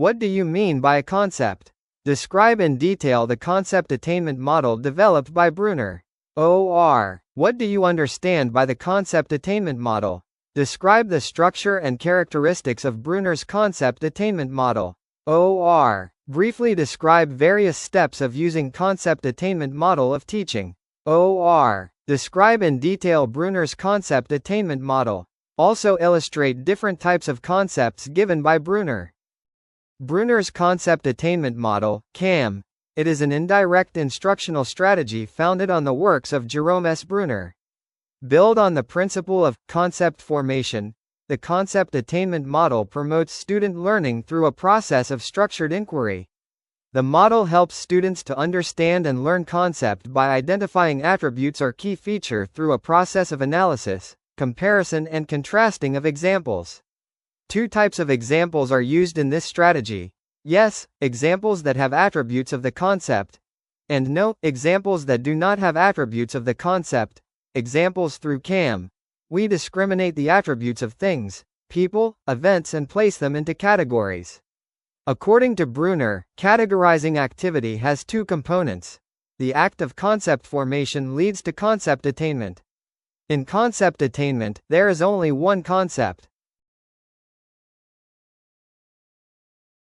What do you mean by a concept? Describe in detail the concept attainment model developed by Bruner. OR. What do you understand by the concept attainment model? Describe the structure and characteristics of Bruner's concept attainment model. OR. Briefly describe various steps of using concept attainment model of teaching. OR. Describe in detail Bruner's concept attainment model. Also illustrate different types of concepts given by Bruner. Bruner's concept attainment model, CAM. It is an indirect instructional strategy founded on the works of Jerome S. Bruner. Build on the principle of concept formation. The concept attainment model promotes student learning through a process of structured inquiry. The model helps students to understand and learn concept by identifying attributes or key feature through a process of analysis, comparison and contrasting of examples. Two types of examples are used in this strategy. Yes, examples that have attributes of the concept, and no, examples that do not have attributes of the concept. Examples through CAM. We discriminate the attributes of things, people, events and place them into categories. According to Bruner, categorizing activity has two components. The act of concept formation leads to concept attainment. In concept attainment, there is only one concept.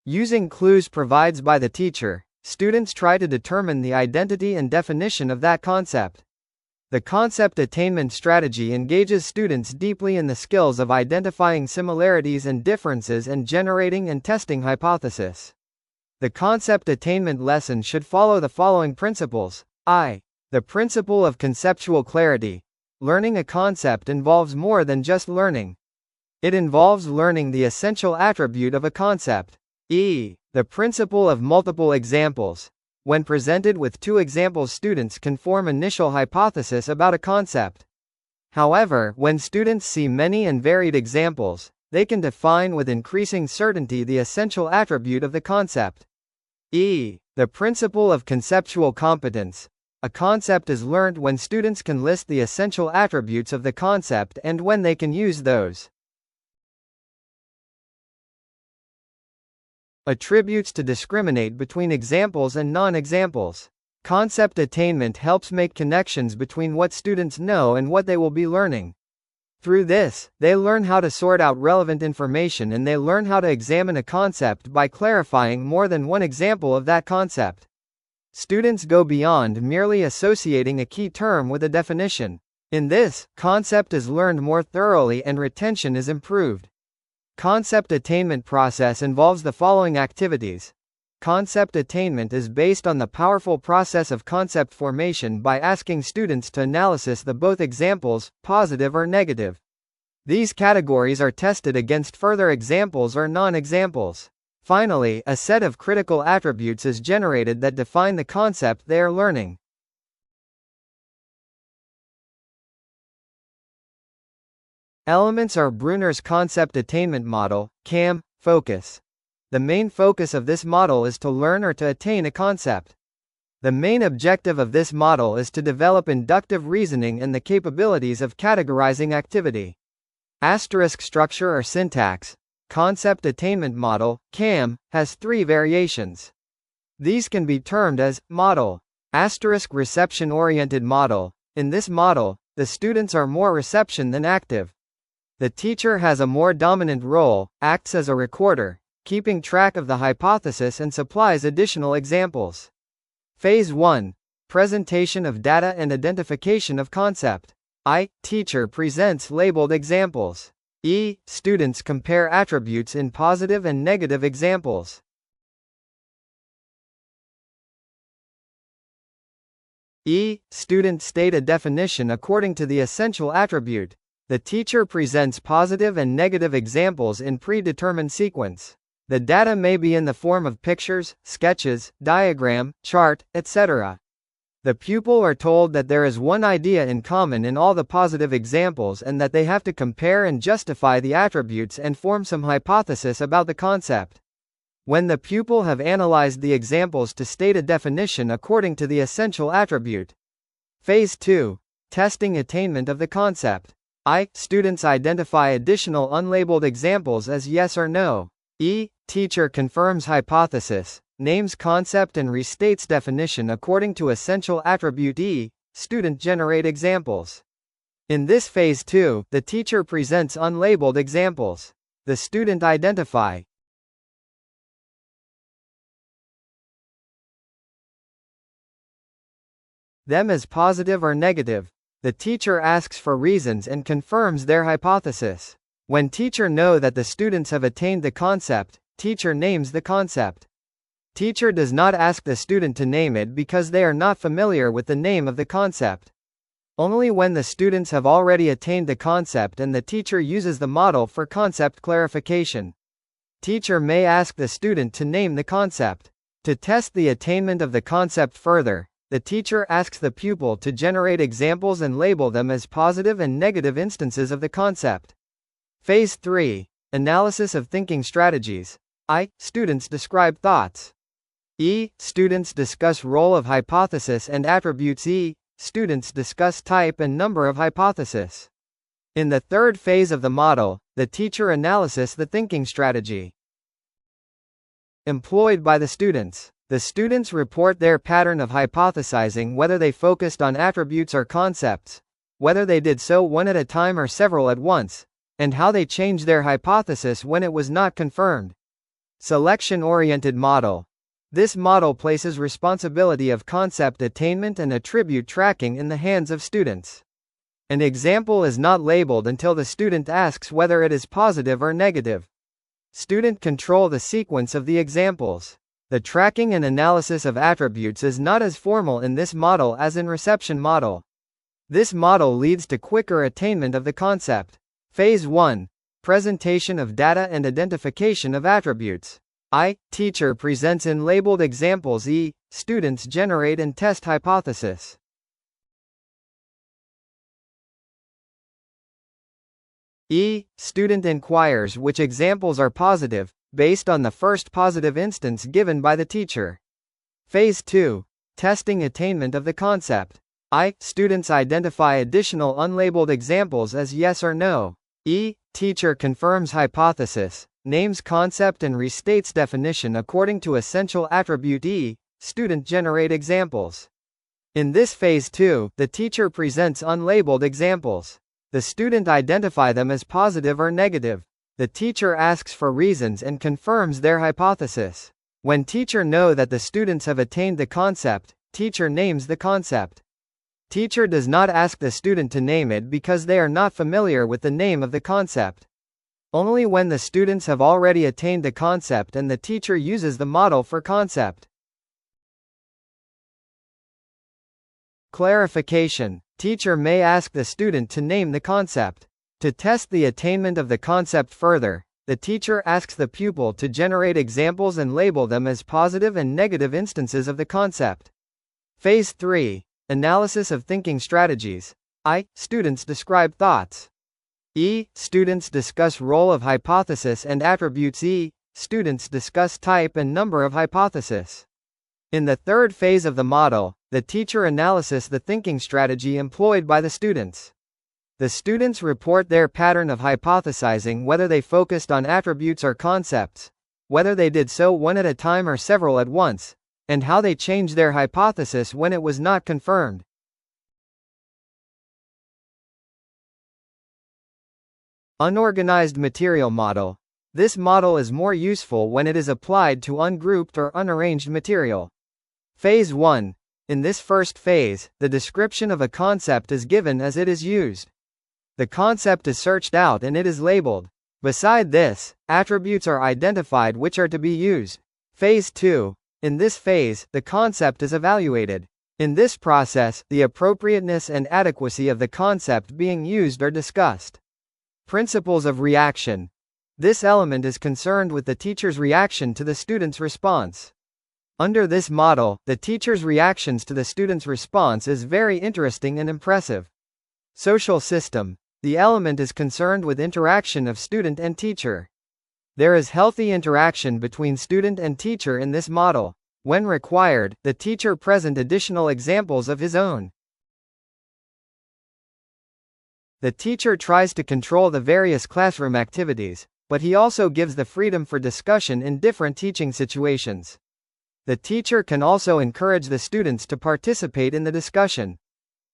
Using clues provided by the teacher, students try to determine the identity and definition of that concept. The concept attainment strategy engages students deeply in the skills of identifying similarities and differences and generating and testing hypotheses. The concept attainment lesson should follow the following principles. The principle of conceptual clarity. Learning a concept involves more than just learning. It involves learning the essential attribute of a concept. The principle of multiple examples. When presented with two examples, students can form initial hypothesis about a concept. However, when students see many and varied examples, they can define with increasing certainty the essential attribute of the concept. The principle of conceptual competence. A concept is learned when students can list the essential attributes of the concept and when they can use those attributes to discriminate between examples and non-examples. Concept attainment helps make connections between what students know and what they will be learning. Through this, they learn how to sort out relevant information and they learn how to examine a concept by clarifying more than one example of that concept. Students go beyond merely associating a key term with a definition. In this, concept is learned more thoroughly and retention is improved. Concept attainment process involves the following activities. Concept attainment is based on the powerful process of concept formation by asking students to analysis the both examples, positive or negative. These categories are tested against further examples or non-examples. Finally, a set of critical attributes is generated that define the concept they are learning. Elements are Bruner's concept attainment model, CAM, focus. The main focus of this model is to learn or to attain a concept. The main objective of this model is to develop inductive reasoning and the capabilities of categorizing activity. Asterisk structure or syntax. Concept attainment model, CAM, has three variations. These can be termed as model, asterisk reception-oriented model. In this model, the students are more reception than active. The teacher has a more dominant role, acts as a recorder, keeping track of the hypothesis and supplies additional examples. Phase 1. Presentation of data and identification of concept. Teacher presents labeled examples. Students compare attributes in positive and negative examples. Students state a definition according to the essential attribute. The teacher presents positive and negative examples in predetermined sequence. The data may be in the form of pictures, sketches, diagram, chart, etc. The pupil are told that there is one idea in common in all the positive examples and that they have to compare and justify the attributes and form some hypothesis about the concept. When the pupil have analyzed the examples to state a definition according to the essential attribute. Phase 2. Testing attainment of the concept. Students identify additional unlabeled examples as yes or no. E. Teacher confirms hypothesis, names concept and restates definition according to essential attribute. E. Student generate examples. In this phase 2, the teacher presents unlabeled examples. The student identify them as positive or negative. The teacher asks for reasons and confirms their hypothesis. When teacher know that the students have attained the concept, teacher names the concept. Teacher does not ask the student to name it because they are not familiar with the name of the concept. Only when the students have already attained the concept and the teacher uses the model for concept clarification. Teacher may ask the student to name the concept. To test the attainment of the concept further, the teacher asks the pupil to generate examples and label them as positive and negative instances of the concept. Phase 3. Analysis of thinking strategies. I. Students describe thoughts. E. Students discuss role of hypothesis and attributes. E. Students discuss type and number of hypothesis. In the third phase of the model, the teacher analyses the thinking strategy employed by the students. The students report their pattern of hypothesizing, whether they focused on attributes or concepts, whether they did so one at a time or several at once, and how they changed their hypothesis when it was not confirmed. Selection-oriented model. This model places responsibility of concept attainment and attribute tracking in the hands of students. An example is not labeled until the student asks whether it is positive or negative. Student control the sequence of the examples. The tracking and analysis of attributes is not as formal in this model as in reception model. This model leads to quicker attainment of the concept. Phase 1. Presentation of data and identification of attributes. I. Teacher presents in labeled examples. E. Students generate and test hypothesis. E. Student inquires which examples are positive, based on the first positive instance given by the teacher. Phase 2. Testing attainment of the concept. I. Students identify additional unlabeled examples as yes or no. E. Teacher confirms hypothesis, names concept and restates definition according to essential attribute. E. Student generate examples. In this phase 2, the teacher presents unlabeled examples. The student identify them as positive or negative. The teacher asks for reasons and confirms their hypothesis. When teacher know that the students have attained the concept, teacher names the concept. Teacher does not ask the student to name it because they are not familiar with the name of the concept. Only when the students have already attained the concept and the teacher uses the model for concept clarification. Teacher may ask the student to name the concept. To test the attainment of the concept further, the teacher asks the pupil to generate examples and label them as positive and negative instances of the concept. Phase 3. Analysis of thinking strategies. I. Students describe thoughts. E. Students discuss role of hypothesis and attributes. E. Students discuss type and number of hypothesis. In the third phase of the model, the teacher analyses the thinking strategy employed by the students. The students report their pattern of hypothesizing, whether they focused on attributes or concepts, whether they did so one at a time or several at once, and how they changed their hypothesis when it was not confirmed. Unorganized material model. This model is more useful when it is applied to ungrouped or unarranged material. Phase 1. In this first phase, the description of a concept is given as it is used. The concept is searched out and it is labeled. Beside this, attributes are identified which are to be used. Phase 2. In this phase, the concept is evaluated. In this process, the appropriateness and adequacy of the concept being used are discussed. Principles of reaction. This element is concerned with the teacher's reaction to the student's response. Under this model, the teacher's reactions to the student's response is very interesting and impressive. Social system. The element is concerned with interaction of student and teacher. There is healthy interaction between student and teacher in this model. When required, the teacher present additional examples of his own. The teacher tries to control the various classroom activities, but he also gives the freedom for discussion in different teaching situations. The teacher can also encourage the students to participate in the discussion.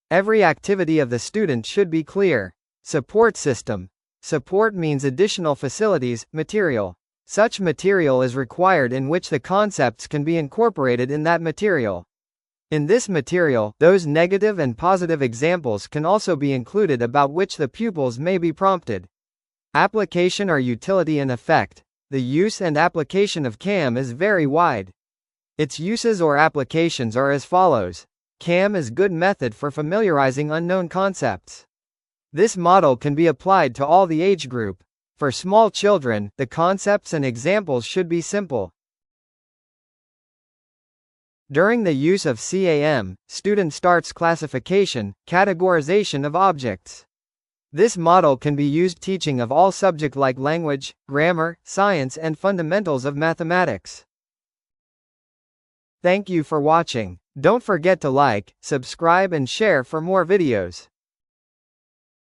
Every activity of the student should be clear. Support system. Support means additional facilities, material. Such material is required in which the concepts can be incorporated in that material. In this material, those negative and positive examples can also be included about which the pupils may be prompted. Application or utility and effect. The use and application of CAM is very wide. Its uses or applications are as follows. CAM is good method for familiarizing unknown concepts. This model can be applied to all the age group. For small children, the concepts and examples should be simple. During the use of CAM, student starts classification, categorization of objects. This model can be used teaching of all subject like language, grammar, science and fundamentals of mathematics. Thank you for watching. Don't forget to like, subscribe and share for more videos.